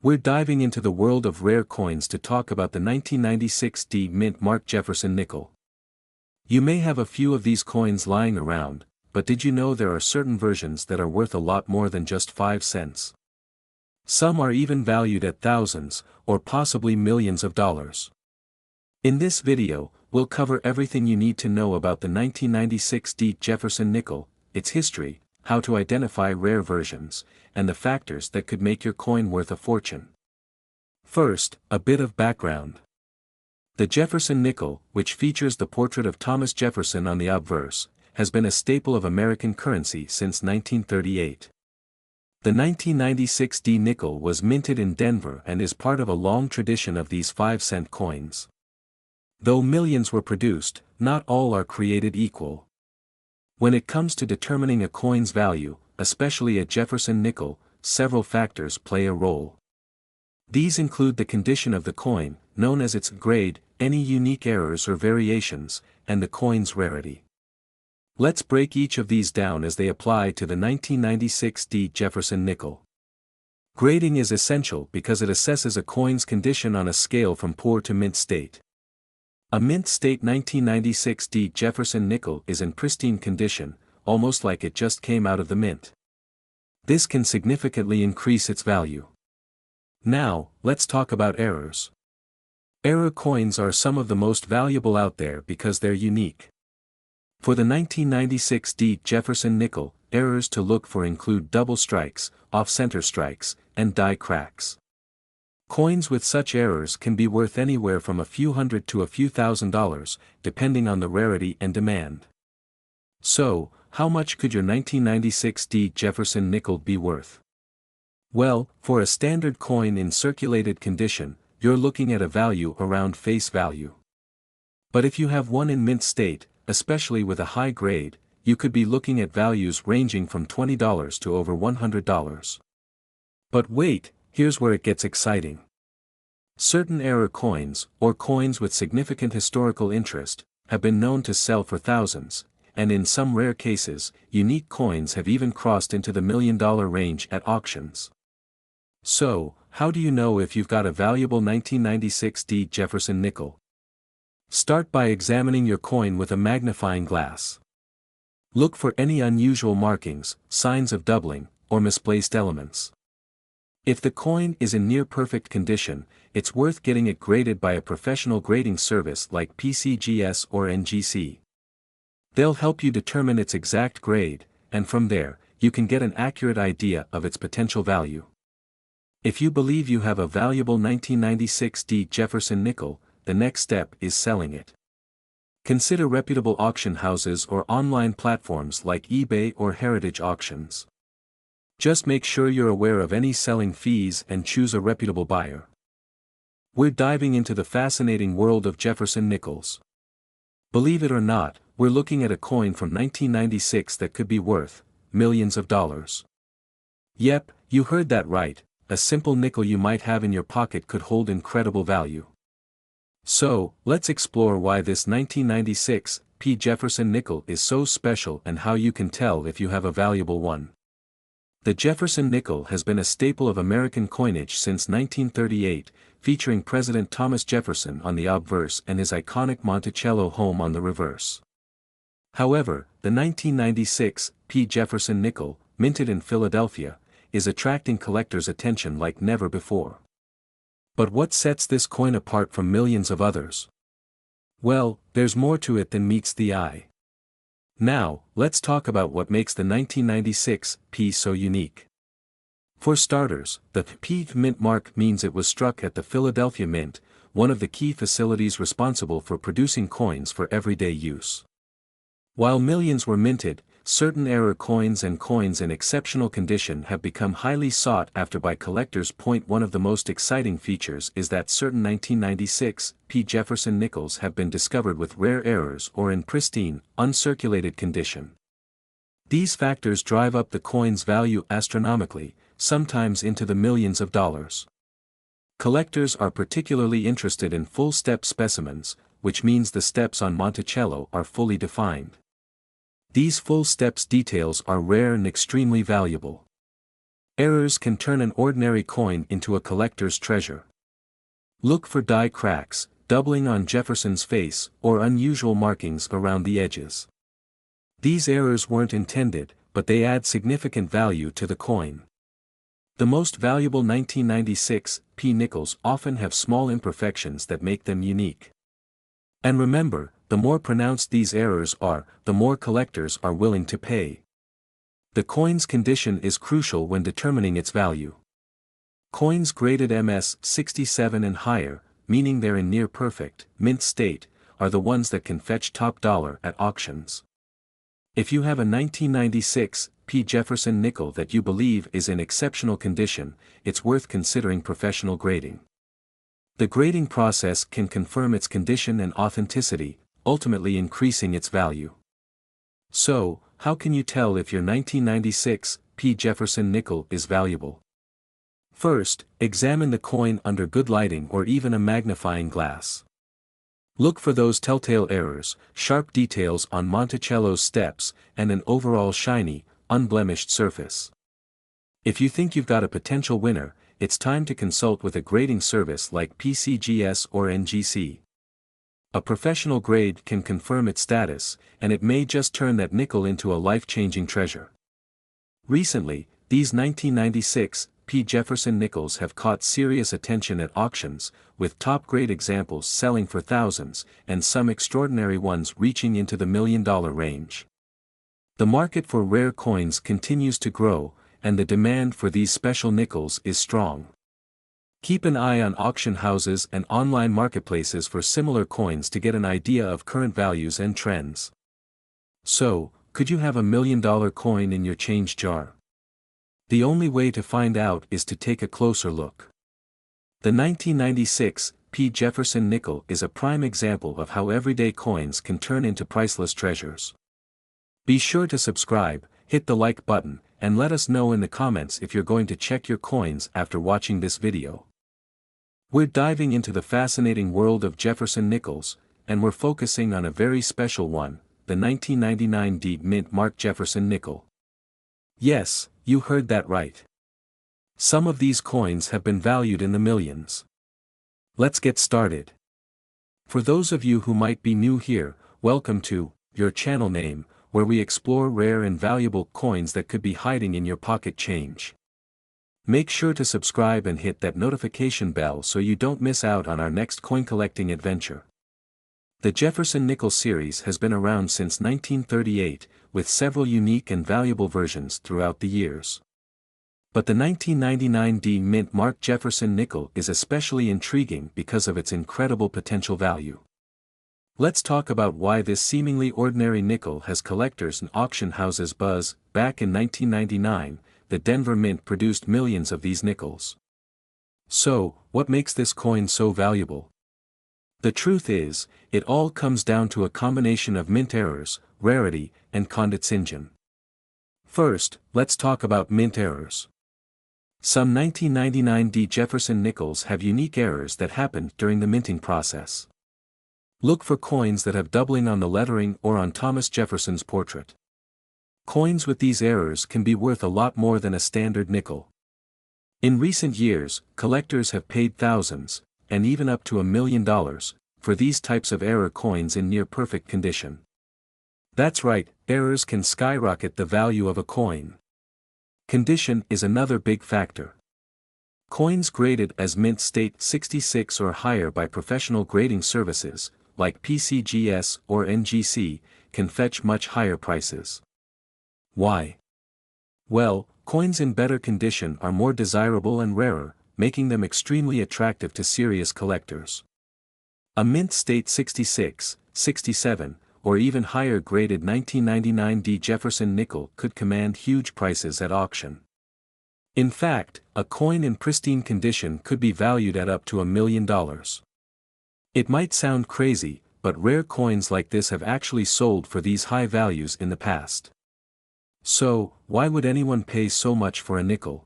We're diving into the world of rare coins to talk about the 1996 D Mint Mark Jefferson nickel. You may have a few of these coins lying around, but did you know there are certain versions that are worth a lot more than just 5 cents? Some are even valued at thousands, or possibly millions of dollars. In this video, we'll cover everything you need to know about the 1996 D Jefferson nickel, its history, how to identify rare versions, and the factors that could make your coin worth a fortune. First, a bit of background. The Jefferson nickel, which features the portrait of Thomas Jefferson on the obverse, has been a staple of American currency since 1938. The 1996 D nickel was minted in Denver and is part of a long tradition of these 5-cent coins. Though millions were produced, not all are created equal. When it comes to determining a coin's value, especially a Jefferson nickel, several factors play a role. These include the condition of the coin, known as its grade, any unique errors or variations, and the coin's rarity. Let's break each of these down as they apply to the 1996 D Jefferson nickel. Grading is essential because it assesses a coin's condition on a scale from poor to mint state. A mint state 1996 D Jefferson nickel is in pristine condition, almost like it just came out of the mint. This can significantly increase its value. Now, let's talk about errors. Error coins are some of the most valuable out there because they're unique. For the 1996 D Jefferson nickel, errors to look for include double strikes, off-center strikes, and die cracks. Coins with such errors can be worth anywhere from a few hundred to a few $1,000s, depending on the rarity and demand. So, how much could your 1996 D Jefferson nickel be worth? Well, for a standard coin in circulated condition, you're looking at a value around face value. But if you have one in mint state, especially with a high grade, you could be looking at values ranging from $20 to over $100. But wait, here's where it gets exciting. Certain error coins, or coins with significant historical interest, have been known to sell for thousands, and in some rare cases, unique coins have even crossed into the $1 million range at auctions. So, how do you know if you've got a valuable 1996 D Jefferson nickel? Start by examining your coin with a magnifying glass. Look for any unusual markings, signs of doubling, or misplaced elements. If the coin is in near-perfect condition, it's worth getting it graded by a professional grading service like PCGS or NGC. They'll help you determine its exact grade, and from there, you can get an accurate idea of its potential value. If you believe you have a valuable 1996 D Jefferson nickel, the next step is selling it. Consider reputable auction houses or online platforms like eBay or Heritage Auctions. Just make sure you're aware of any selling fees and choose a reputable buyer. We're diving into the fascinating world of Jefferson nickels. Believe it or not, we're looking at a coin from 1996 that could be worth millions of dollars. Yep, you heard that right, a simple nickel you might have in your pocket could hold incredible value. So, let's explore why this 1996 P. Jefferson nickel is so special and how you can tell if you have a valuable one. The Jefferson nickel has been a staple of American coinage since 1938, featuring President Thomas Jefferson on the obverse and his iconic Monticello home on the reverse. However, the 1996 P. Jefferson nickel, minted in Philadelphia, is attracting collectors' attention like never before. But what sets this coin apart from millions of others? Well, there's more to it than meets the eye. Now, let's talk about what makes the 1996 P so unique. For starters, the P mint mark means it was struck at the Philadelphia Mint, one of the key facilities responsible for producing coins for everyday use. While millions were minted, certain error coins and coins in exceptional condition have become highly sought after by collectors. One of the most exciting features is that certain 1996 P. Jefferson nickels have been discovered with rare errors or in pristine, uncirculated condition. These factors drive up the coin's value astronomically, sometimes into the millions of dollars. Collectors are particularly interested in full-step specimens, which means the steps on Monticello are fully defined. These full steps details are rare and extremely valuable. Errors can turn an ordinary coin into a collector's treasure. Look for die cracks, doubling on Jefferson's face, or unusual markings around the edges. These errors weren't intended, but they add significant value to the coin. The most valuable 1996 P nickels often have small imperfections that make them unique. And remember, the more pronounced these errors are, the more collectors are willing to pay. The coin's condition is crucial when determining its value. Coins graded MS-67 and higher, meaning they're in near-perfect, mint state, are the ones that can fetch top dollar at auctions. If you have a 1996 P Jefferson nickel that you believe is in exceptional condition, it's worth considering professional grading. The grading process can confirm its condition and authenticity, ultimately increasing its value. So, how can you tell if your 1996 P Jefferson nickel is valuable? First, examine the coin under good lighting or even a magnifying glass. Look for those telltale errors, sharp details on Monticello's steps, and an overall shiny, unblemished surface. If you think you've got a potential winner, it's time to consult with a grading service like PCGS or NGC. A professional grade can confirm its status, and it may just turn that nickel into a life-changing treasure. Recently, these 1996 P Jefferson nickels have caught serious attention at auctions, with top-grade examples selling for thousands, and some extraordinary ones reaching into the $1 million range. The market for rare coins continues to grow, and the demand for these special nickels is strong. Keep an eye on auction houses and online marketplaces for similar coins to get an idea of current values and trends. So, could you have $1 million coin in your change jar? The only way to find out is to take a closer look. The 1996 P Jefferson nickel is a prime example of how everyday coins can turn into priceless treasures. Be sure to subscribe, hit the like button, and let us know in the comments if you're going to check your coins after watching this video. We're diving into the fascinating world of Jefferson nickels, and we're focusing on a very special one, the 1999 D Mint Mark Jefferson nickel. Yes, you heard that right. Some of these coins have been valued in the millions. Let's get started. For those of you who might be new here, welcome to your channel name, where we explore rare and valuable coins that could be hiding in your pocket change. Make sure to subscribe and hit that notification bell so you don't miss out on our next coin collecting adventure. The Jefferson Nickel series has been around since 1938, with several unique and valuable versions throughout the years. But the 1999 D Mint Mark Jefferson nickel is especially intriguing because of its incredible potential value. Let's talk about why this seemingly ordinary nickel has collectors and auction houses buzz. Back in 1999, the Denver Mint produced millions of these nickels. So, what makes this coin so valuable? The truth is, it all comes down to a combination of mint errors, rarity, and condensation. First, let's talk about mint errors. Some 1999 D Jefferson nickels have unique errors that happened during the minting process. Look for coins that have doubling on the lettering or on Thomas Jefferson's portrait. Coins with these errors can be worth a lot more than a standard nickel. In recent years, collectors have paid thousands, and even up to $1 million, for these types of error coins in near-perfect condition. That's right, errors can skyrocket the value of a coin. Condition is another big factor. Coins graded as mint state 66 or higher by professional grading services, like PCGS or NGC, can fetch much higher prices. Why? Well, coins in better condition are more desirable and rarer, making them extremely attractive to serious collectors. A mint state 66, 67, or even higher graded 1999 D Jefferson nickel could command huge prices at auction. In fact, a coin in pristine condition could be valued at up to $1 million. It might sound crazy, but rare coins like this have actually sold for these high values in the past. So, why would anyone pay so much for a nickel?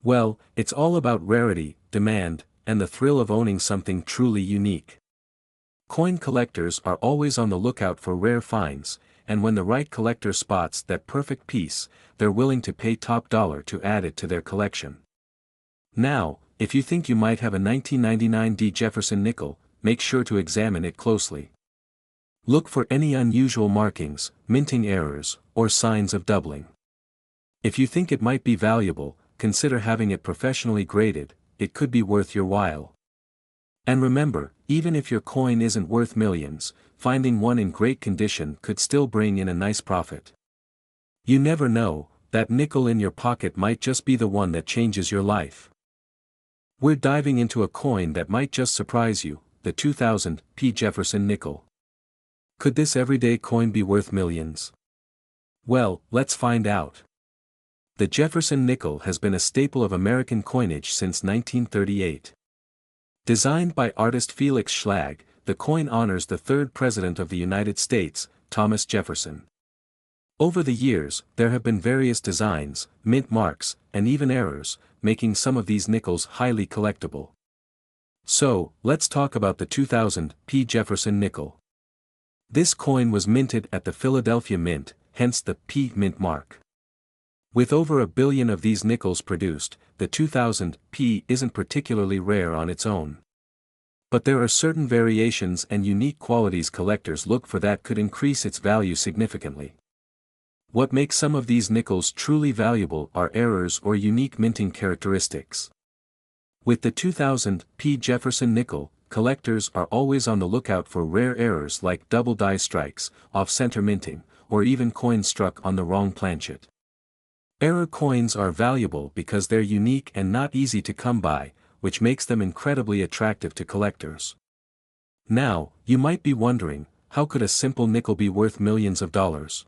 Well, it's all about rarity, demand, and the thrill of owning something truly unique. Coin collectors are always on the lookout for rare finds, and when the right collector spots that perfect piece, they're willing to pay top dollar to add it to their collection. Now, if you think you might have a 1999 D Jefferson nickel, make sure to examine it closely. Look for any unusual markings, minting errors, or signs of doubling. If you think it might be valuable, consider having it professionally graded. It could be worth your while. And remember, even if your coin isn't worth millions, finding one in great condition could still bring in a nice profit. You never know, that nickel in your pocket might just be the one that changes your life. We're diving into a coin that might just surprise you, the 2000 P. Jefferson nickel. Could this everyday coin be worth millions? Well, let's find out. The Jefferson nickel has been a staple of American coinage since 1938. Designed by artist Felix Schlag, the coin honors the third President of the United States, Thomas Jefferson. Over the years, there have been various designs, mint marks, and even errors, making some of these nickels highly collectible. So, let's talk about the 2000 P. Jefferson nickel. This coin was minted at the Philadelphia Mint, hence the P mint mark. With over 1 billion of these nickels produced, the 2000 P isn't particularly rare on its own. But there are certain variations and unique qualities collectors look for that could increase its value significantly. What makes some of these nickels truly valuable are errors or unique minting characteristics. With the 2000 P. Jefferson nickel, collectors are always on the lookout for rare errors like double die strikes, off-center minting, or even coins struck on the wrong planchet. Error coins are valuable because they're unique and not easy to come by, which makes them incredibly attractive to collectors. Now, you might be wondering, how could a simple nickel be worth millions of dollars?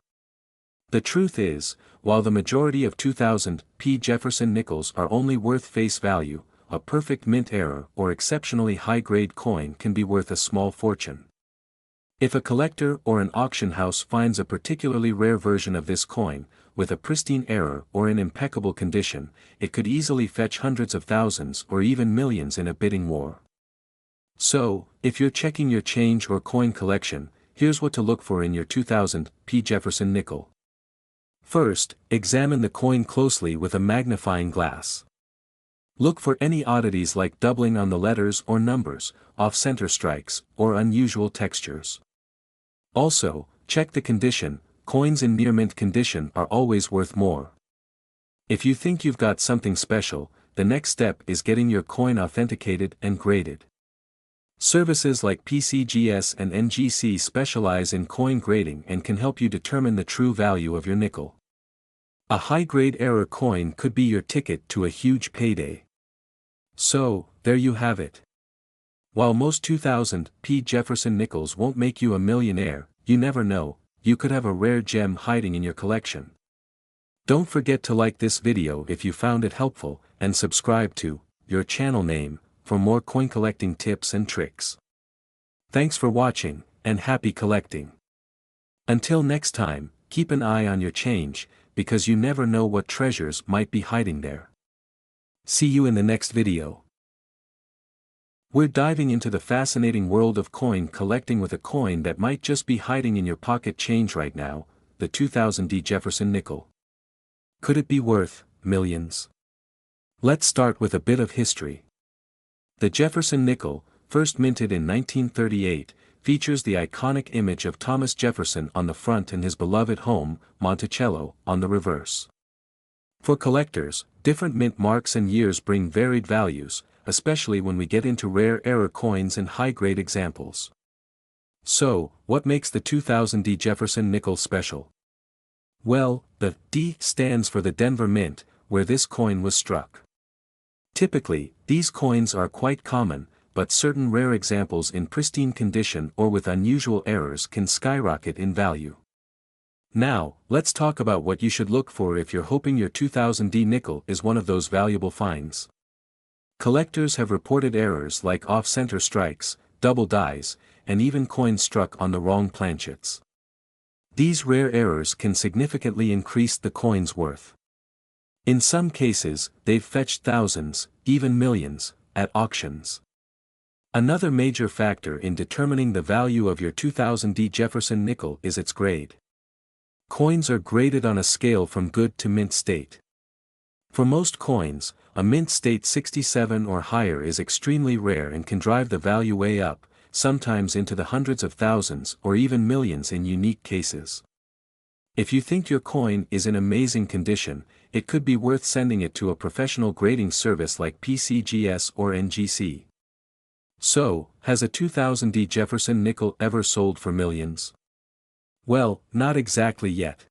The truth is, while the majority of 2000 P. Jefferson nickels are only worth face value, a perfect mint error or exceptionally high-grade coin can be worth a small fortune. If a collector or an auction house finds a particularly rare version of this coin, with a pristine error or in impeccable condition, it could easily fetch hundreds of thousands or even millions in a bidding war. So, if you're checking your change or coin collection, here's what to look for in your 2000 P. Jefferson nickel. First, examine the coin closely with a magnifying glass. Look for any oddities like doubling on the letters or numbers, off-center strikes, or unusual textures. Also, check the condition. Coins in near mint condition are always worth more. If you think you've got something special, the next step is getting your coin authenticated and graded. Services like PCGS and NGC specialize in coin grading and can help you determine the true value of your nickel. A high-grade error coin could be your ticket to a huge payday. So, there you have it. While most 2000 P. Jefferson nickels won't make you a millionaire, you never know, you could have a rare gem hiding in your collection. Don't forget to like this video if you found it helpful, and subscribe to your channel name for more coin collecting tips and tricks. Thanks for watching, and happy collecting. Until next time, keep an eye on your change, because you never know what treasures might be hiding there. See you in the next video. We're diving into the fascinating world of coin collecting with a coin that might just be hiding in your pocket change right now, the 2000 D Jefferson nickel. Could it be worth millions? Let's start with a bit of history. The Jefferson nickel, first minted in 1938, features the iconic image of Thomas Jefferson on the front and his beloved home, Monticello, on the reverse. For collectors, different mint marks and years bring varied values, especially when we get into rare error coins and high-grade examples. So, what makes the 2000 D Jefferson nickel special? Well, the D stands for the Denver Mint, where this coin was struck. Typically, these coins are quite common, but certain rare examples in pristine condition or with unusual errors can skyrocket in value. Now, let's talk about what you should look for if you're hoping your 2000 D nickel is one of those valuable finds. Collectors have reported errors like off-center strikes, double dies, and even coins struck on the wrong planchets. These rare errors can significantly increase the coin's worth. In some cases, they've fetched thousands, even millions, at auctions. Another major factor in determining the value of your 2000 D Jefferson nickel is its grade. Coins are graded on a scale from good to mint state. For most coins, a mint state 67 or higher is extremely rare and can drive the value way up, sometimes into the hundreds of thousands or even millions in unique cases. If you think your coin is in amazing condition, it could be worth sending it to a professional grading service like PCGS or NGC. So, has a 2000D Jefferson nickel ever sold for millions? Well, not exactly yet.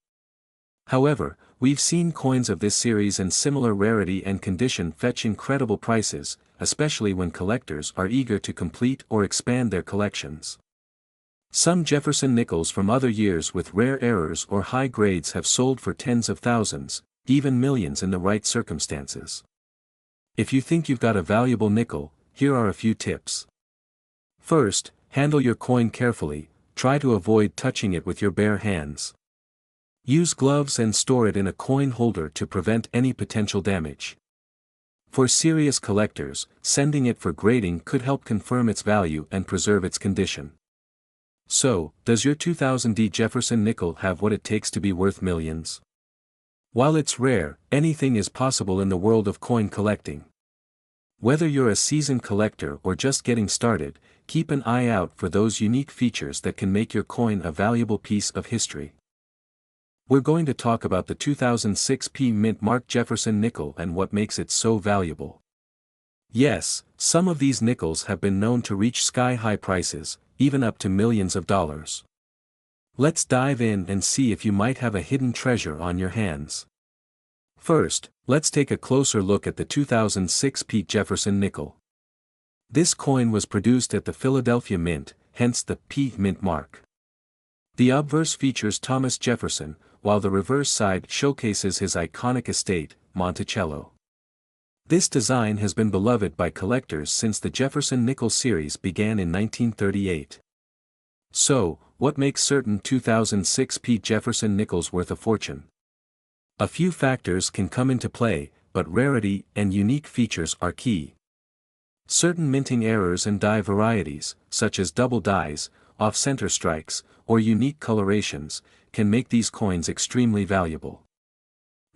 However, we've seen coins of this series and similar rarity and condition fetch incredible prices, especially when collectors are eager to complete or expand their collections. Some Jefferson Nickles from other years with rare errors or high grades have sold for tens of thousands, even millions in the right circumstances. If you think you've got a valuable nickel, here are a few tips. First, handle your coin carefully, try to avoid touching it with your bare hands. Use gloves and store it in a coin holder to prevent any potential damage. For serious collectors, sending it for grading could help confirm its value and preserve its condition. So, does your 2000D Jefferson nickel have what it takes to be worth millions? While it's rare, anything is possible in the world of coin collecting. Whether you're a seasoned collector or just getting started, keep an eye out for those unique features that can make your coin a valuable piece of history. We're going to talk about the 2006 Mint Mark Jefferson nickel and what makes it so valuable. Yes, some of these nickels have been known to reach sky-high prices, even up to millions of dollars. Let's dive in and see if you might have a hidden treasure on your hands. First, let's take a closer look at the 2006 Jefferson nickel. This coin was produced at the Philadelphia Mint, hence the P Mint mark. The obverse features Thomas Jefferson, while the reverse side showcases his iconic estate, Monticello. This design has been beloved by collectors since the Jefferson Nickel series began in 1938. So, what makes certain 2006 Jefferson nickels worth a fortune? A few factors can come into play, but rarity and unique features are key. Certain minting errors and die varieties, such as double dies, off-center strikes, or unique colorations, can make these coins extremely valuable.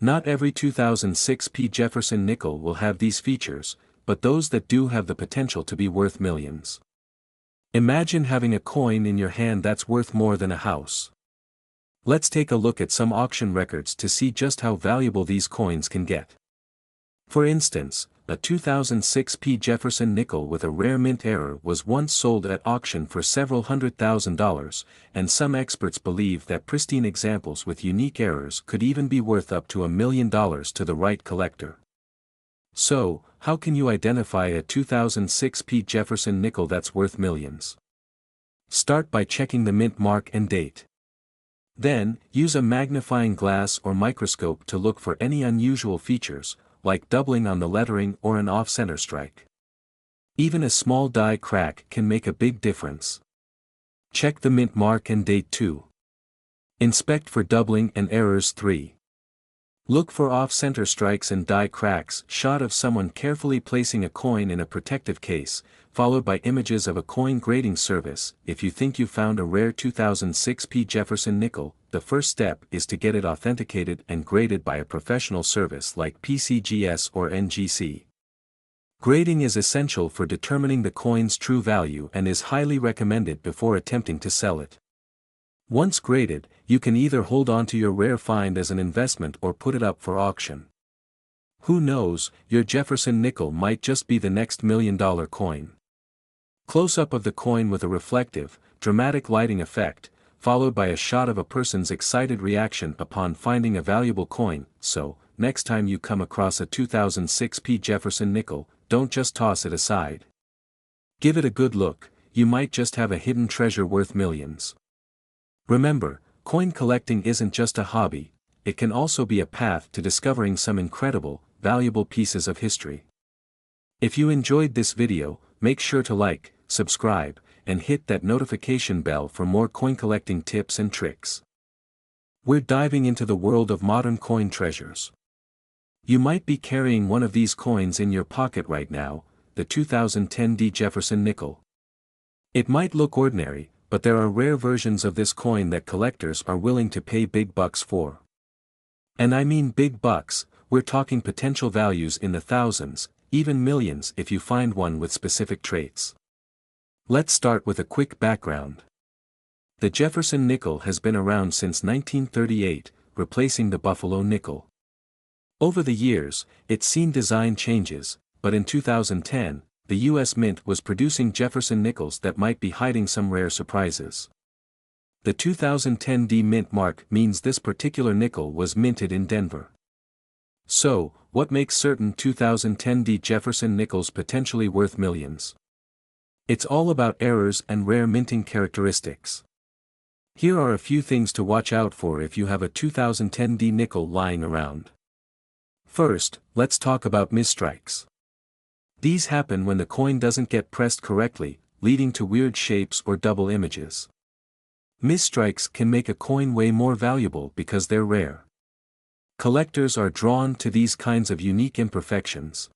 Not every 2006 Jefferson nickel will have these features, but those that do have the potential to be worth millions. Imagine having a coin in your hand that's worth more than a house. Let's take a look at some auction records to see just how valuable these coins can get. For instance, a 2006 Jefferson nickel with a rare mint error was once sold at auction for several $100,000, and some experts believe that pristine examples with unique errors could even be worth up to $1 million to the right collector. So, how can you identify a 2006 Jefferson nickel that's worth millions? Start by checking the mint mark and date. Then, use a magnifying glass or microscope to look for any unusual features, like doubling on the lettering or an off-center strike. Even a small die crack can make a big difference. Check the mint mark and date too. Inspect for doubling and errors 3. Look for off-center strikes and die cracks. Shot of someone carefully placing a coin in a protective case, followed by images of a coin grading service. If you think you found a rare 2006 Jefferson nickel, the first step is to get it authenticated and graded by a professional service like PCGS or NGC. Grading is essential for determining the coin's true value and is highly recommended before attempting to sell it. Once graded, you can either hold on to your rare find as an investment or put it up for auction. Who knows, your Jefferson nickel might just be the next $1 million coin. Close-up of the coin with a reflective, dramatic lighting effect, followed by a shot of a person's excited reaction upon finding a valuable coin. So, next time you come across a 2006 Jefferson nickel, don't just toss it aside. Give it a good look, you might just have a hidden treasure worth millions. Remember, coin collecting isn't just a hobby, it can also be a path to discovering some incredible, valuable pieces of history. If you enjoyed this video, make sure to like, subscribe, and hit that notification bell for more coin collecting tips and tricks. We're diving into the world of modern coin treasures. You might be carrying one of these coins in your pocket right now, the 2010D Jefferson nickel. It might look ordinary, but there are rare versions of this coin that collectors are willing to pay big bucks for. And I mean big bucks, we're talking potential values in the thousands, even millions if you find one with specific traits. Let's start with a quick background. The Jefferson nickel has been around since 1938, replacing the Buffalo nickel. Over the years, it's seen design changes, but in 2010, the U.S. Mint was producing Jefferson nickels that might be hiding some rare surprises. The 2010 D Mint mark means this particular nickel was minted in Denver. So, what makes certain 2010 D Jefferson nickels potentially worth millions? It's all about errors and rare minting characteristics. Here are a few things to watch out for if you have a 2010 D nickel lying around. First, let's talk about misstrikes. These happen when the coin doesn't get pressed correctly, leading to weird shapes or double images. Misstrikes can make a coin way more valuable because they're rare. Collectors are drawn to these kinds of unique imperfections.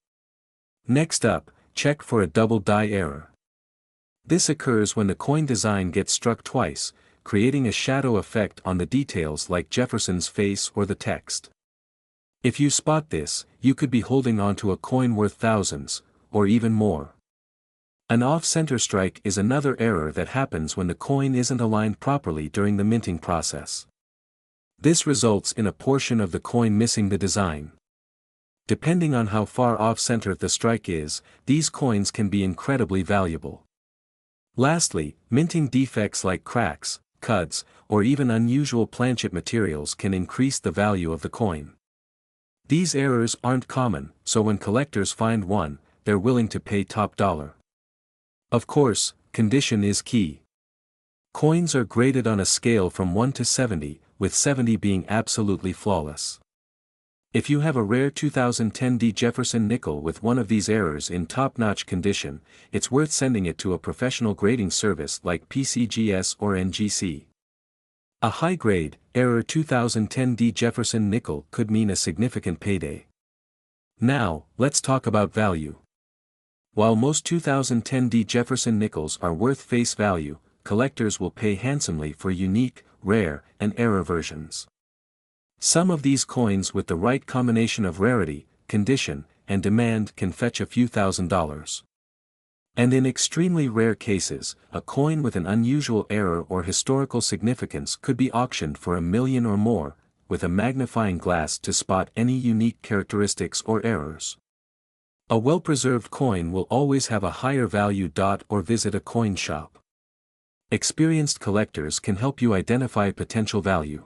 Next up, check for a double die error. This occurs when the coin design gets struck twice, creating a shadow effect on the details like Jefferson's face or the text. If you spot this, you could be holding onto a coin worth thousands, or even more. An off-center strike is another error that happens when the coin isn't aligned properly during the minting process. This results in a portion of the coin missing the design. Depending on how far off-center the strike is, these coins can be incredibly valuable. Lastly, minting defects like cracks, cuts, or even unusual planchet materials can increase the value of the coin. These errors aren't common, so when collectors find one, they're willing to pay top dollar. Of course, condition is key. Coins are graded on a scale from 1 to 70, with 70 being absolutely flawless. If you have a rare 2010 D Jefferson nickel with one of these errors in top-notch condition, it's worth sending it to a professional grading service like PCGS or NGC. A high-grade, error 2010 D Jefferson nickel could mean a significant payday. Now, let's talk about value. While most 2010 D Jefferson nickels are worth face value, collectors will pay handsomely for unique, rare, and error versions. Some of these coins with the right combination of rarity, condition, and demand can fetch a few $1,000s. And in extremely rare cases, a coin with an unusual error or historical significance could be auctioned for $1 million or more, with a magnifying glass to spot any unique characteristics or errors. A well-preserved coin will always have a higher value. Or visit a coin shop. Experienced collectors can help you identify potential value.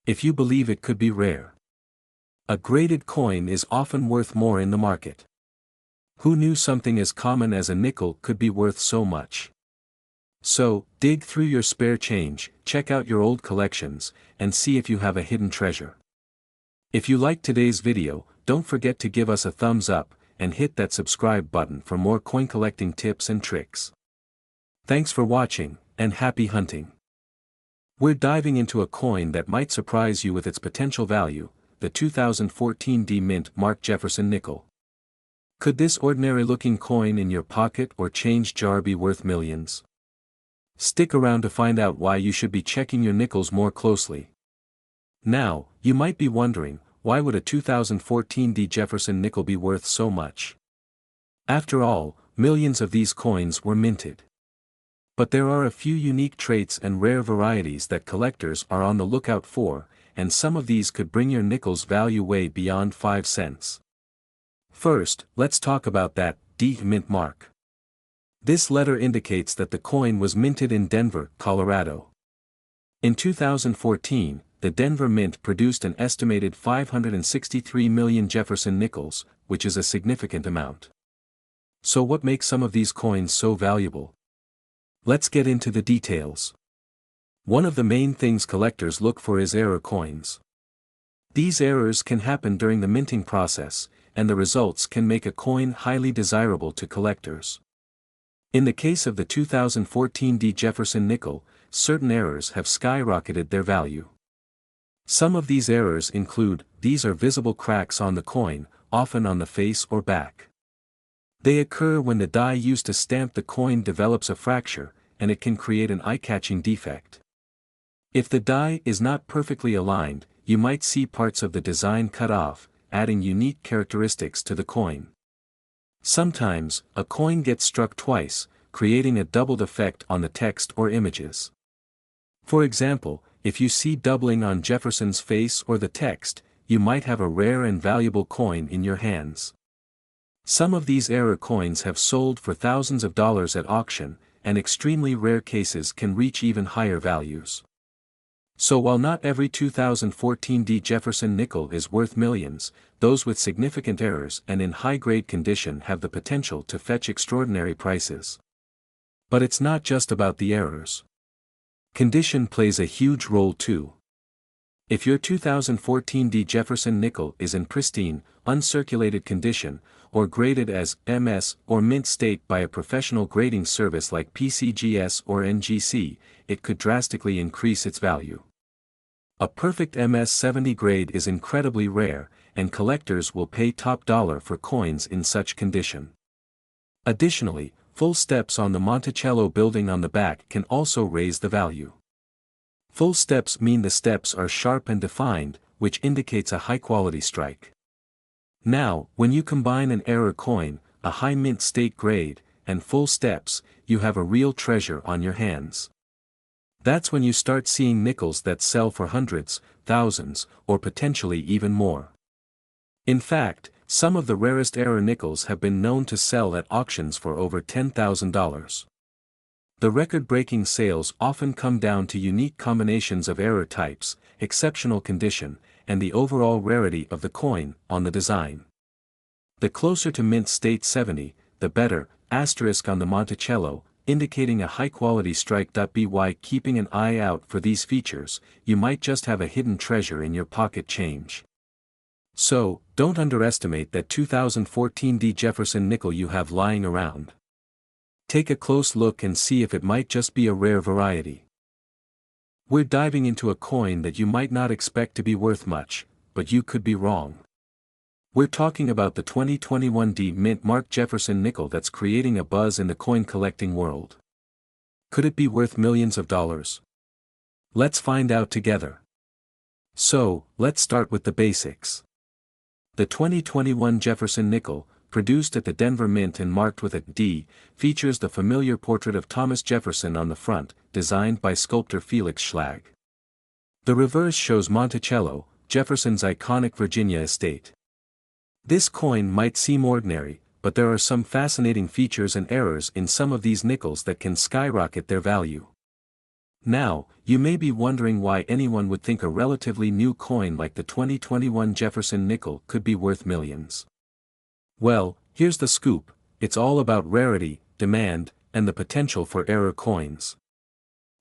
If you believe it could be rare, a graded coin is often worth more in the market. Who knew something as common as a nickel could be worth so much? So, dig through your spare change, check out your old collections, and see if you have a hidden treasure. If you liked today's video, don't forget to give us a thumbs up, and hit that subscribe button for more coin collecting tips and tricks. Thanks for watching, and happy hunting! We're diving into a coin that might surprise you with its potential value, the 2014 D Mint Mark Jefferson nickel. Could this ordinary-looking coin in your pocket or change jar be worth millions? Stick around to find out why you should be checking your nickels more closely. Now, you might be wondering, why would a 2014 D Jefferson nickel be worth so much? After all, millions of these coins were minted. But there are a few unique traits and rare varieties that collectors are on the lookout for, and some of these could bring your nickel's value way beyond 5 cents. First, let's talk about that D Mint mark. This letter indicates that the coin was minted in Denver, Colorado. In 2014, the Denver Mint produced an estimated 563 million Jefferson nickels, which is a significant amount. So what makes some of these coins so valuable? Let's get into the details. One of the main things collectors look for is error coins. These errors can happen during the minting process, and the results can make a coin highly desirable to collectors. In the case of the 2014 D Jefferson nickel, certain errors have skyrocketed their value. Some of these errors include, these are visible cracks on the coin, often on the face or back. They occur when the die used to stamp the coin develops a fracture, and it can create an eye-catching defect. If the die is not perfectly aligned, you might see parts of the design cut off, adding unique characteristics to the coin. Sometimes, a coin gets struck twice, creating a doubled effect on the text or images. For example, if you see doubling on Jefferson's face or the text, you might have a rare and valuable coin in your hands. Some of these error coins have sold for thousands of dollars at auction, and extremely rare cases can reach even higher values. So while not every 2014 Jefferson nickel is worth millions, those with significant errors and in high-grade condition have the potential to fetch extraordinary prices. But it's not just about the errors. Condition plays a huge role too. If your 2014 Jefferson nickel is in pristine, uncirculated condition, or graded as MS or mint state by a professional grading service like PCGS or NGC, it could drastically increase its value. A perfect MS-70 grade is incredibly rare, and collectors will pay top dollar for coins in such condition. Additionally, full steps on the Monticello building on the back can also raise the value. Full steps mean the steps are sharp and defined, which indicates a high-quality strike. Now, when you combine an error coin, a high mint state grade, and full steps, you have a real treasure on your hands. That's when you start seeing nickels that sell for hundreds, thousands, or potentially even more. In fact, some of the rarest error nickels have been known to sell at auctions for over $10,000. The record-breaking sales often come down to unique combinations of error types, exceptional condition, and the overall rarity of the coin on the design. The closer to mint state 70, the better, asterisk on the Monticello, indicating a high-quality strike. By keeping an eye out for these features, you might just have a hidden treasure in your pocket change. So, don't underestimate that 2014 Jefferson nickel you have lying around. Take a close look and see if it might just be a rare variety. We're diving into a coin that you might not expect to be worth much, but you could be wrong. We're talking about the 2021 mint Mark Jefferson nickel that's creating a buzz in the coin collecting world. Could it be worth millions of dollars? Let's find out together. So, let's start with the basics. The 2021 Jefferson nickel, produced at the Denver Mint and marked with a D, features the familiar portrait of Thomas Jefferson on the front, designed by sculptor Felix Schlag. The reverse shows Monticello, Jefferson's iconic Virginia estate. This coin might seem ordinary, but there are some fascinating features and errors in some of these nickels that can skyrocket their value. Now, you may be wondering why anyone would think a relatively new coin like the 2021 Jefferson nickel could be worth millions. Well, here's the scoop: it's all about rarity, demand, and the potential for error coins.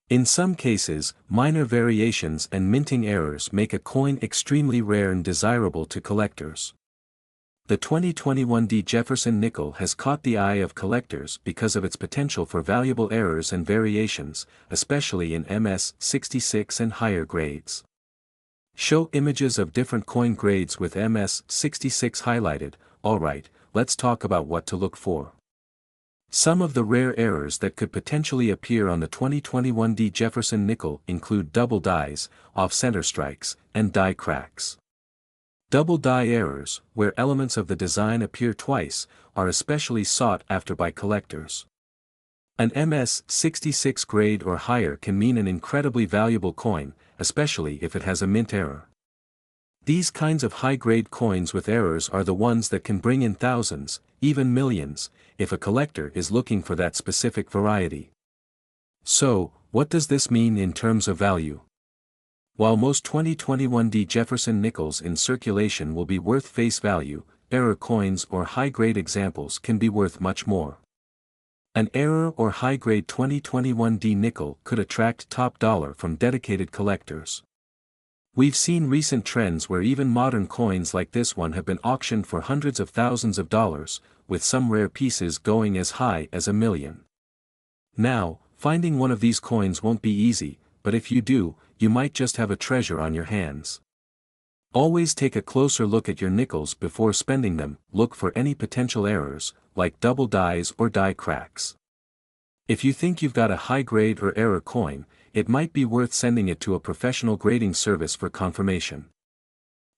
In some cases, minor variations and minting errors make a coin extremely rare and desirable to collectors. The 2021 Jefferson nickel has caught the eye of collectors because of its potential for valuable errors and variations, especially in MS-66 and higher grades. Show images of different coin grades with MS-66 highlighted. Alright, let's talk about what to look for. Some of the rare errors that could potentially appear on the 2021 Jefferson nickel include double dies, off-center strikes, and die cracks. Double die errors, where elements of the design appear twice, are especially sought after by collectors. An MS-66 grade or higher can mean an incredibly valuable coin, especially if it has a mint error. These kinds of high-grade coins with errors are the ones that can bring in thousands, even millions, if a collector is looking for that specific variety. So, what does this mean in terms of value? While most 2021 Jefferson nickels in circulation will be worth face value, error coins or high-grade examples can be worth much more. An error or high-grade 2021 nickel could attract top dollar from dedicated collectors. We've seen recent trends where even modern coins like this one have been auctioned for hundreds of thousands of dollars, with some rare pieces going as high as $1 million. Now, finding one of these coins won't be easy, but if you do, you might just have a treasure on your hands. Always take a closer look at your nickels before spending them. Look for any potential errors, like double dies or die cracks. If you think you've got a high-grade or error coin, it might be worth sending it to a professional grading service for confirmation.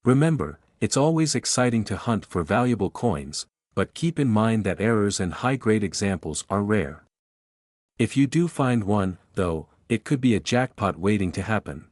Remember, it's always exciting to hunt for valuable coins, but keep in mind that errors and high-grade examples are rare. If you do find one, though, it could be a jackpot waiting to happen.